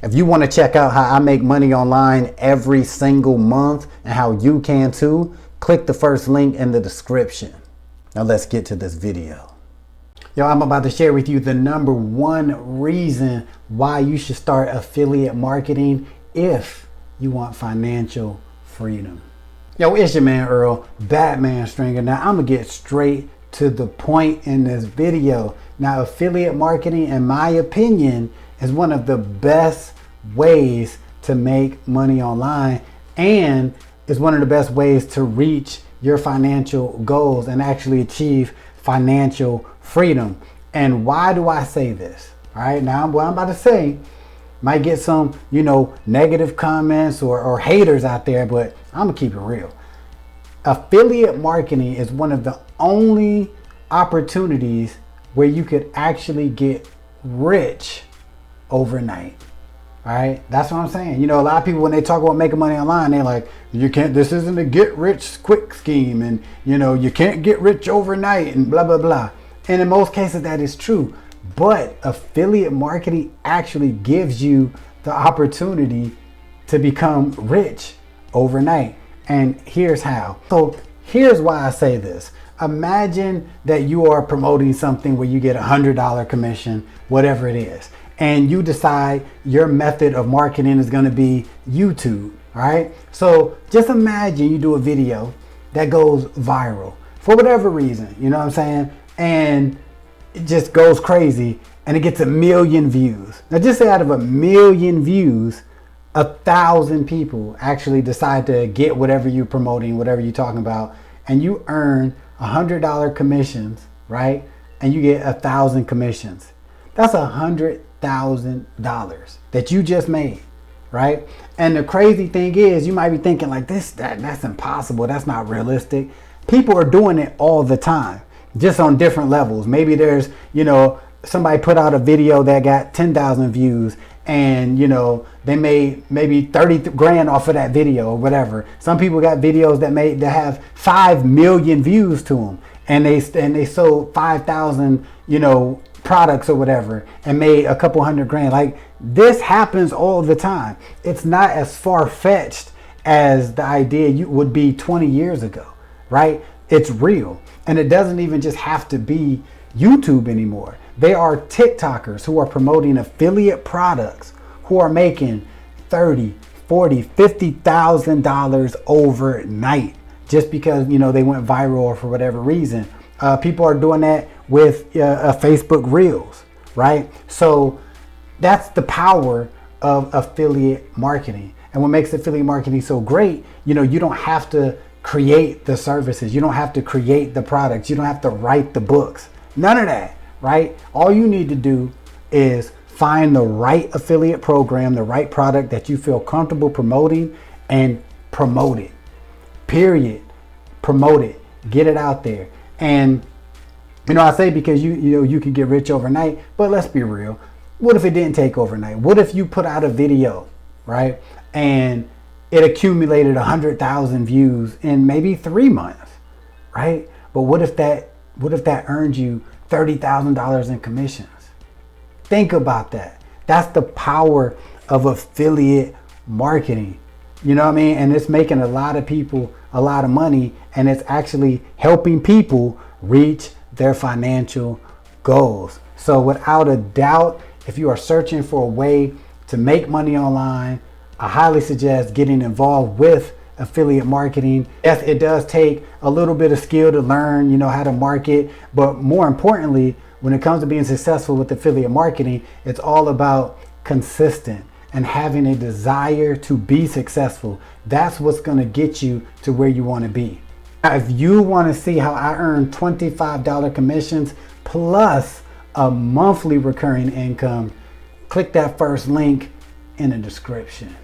If you want to check out how I make money online every single month and how you can too, click the first link in the description. Now let's get to this video. Yo, I'm about to share with you the number one reason why you should start affiliate marketing if you want financial freedom. Yo, it's your man Earl, Batman Stringer. Now I'm gonna get straight to the point in this video. Now, affiliate marketing, in my opinion, is one of the best ways to make money online, and is one of the best ways to reach your financial goals and actually achieve financial freedom. And why do I say this? All right, now what I'm about to say might get some, negative comments or haters out there, but I'm gonna keep it real. Affiliate marketing is one of the only opportunities where you could actually get rich overnight. All right, that's what I'm saying. A lot of people, when they talk about making money online, they're like, this isn't a get rich quick scheme, and you can't get rich overnight, and blah blah blah. And in most cases that is true, but affiliate marketing actually gives you the opportunity to become rich overnight. And here's how. So here's why I say this. Imagine that you are promoting something where you get $100 commission, whatever it is, and you decide your method of marketing is going to be YouTube. All right. So just imagine you do a video that goes viral for whatever reason, you know what I'm saying? And it just goes crazy and it gets 1 million views. Now just say out of 1 million views, 1,000 people actually decide to get whatever you're promoting, whatever you're talking about, and you earn $100 commissions, right? And you get 1,000 commissions. That's $100,000 that you just made, right? And the crazy thing is, you might be thinking like that's impossible. That's not realistic. People are doing it all the time, just on different levels. Maybe there's, somebody put out a video that got 10,000 views, and they made maybe 30 grand off of that video or whatever. Some people got videos that have 5 million views to them, and they sold 5,000 products or whatever and made a couple $100 grand. Like, this happens all the time. It's not as far-fetched as the idea would be 20 years ago, right? It's real, and it doesn't even just have to be YouTube anymore. There are TikTokers who are promoting affiliate products who are making $30,000, $40,000, $50,000 overnight just because they went viral or for whatever reason. People are doing that with Facebook Reels, right? So that's the power of affiliate marketing. And what makes affiliate marketing so great, you don't have to create the services, you don't have to create the products, you don't have to write the books, none of that. Right? All you need to do is find the right affiliate program, the right product that you feel comfortable promoting, and promote it. Period. Promote it. Get it out there. And I say because you can get rich overnight, but let's be real. What if it didn't take overnight? What if you put out a video, right, and it accumulated 100,000 views in maybe 3 months, right? But what if that earned you $30,000 in commissions? Think about that. That's the power of affiliate marketing. You know what I mean? And it's making a lot of people a lot of money, and it's actually helping people reach their financial goals. So without a doubt, if you are searching for a way to make money online, I highly suggest getting involved with affiliate marketing. Yes, it does take a little bit of skill to learn, how to market, but more importantly, when it comes to being successful with affiliate marketing, it's all about consistent and having a desire to be successful. That's what's going to get you to where you want to be. Now, if you want to see how I earn $25 commissions plus a monthly recurring income, click that first link in the description.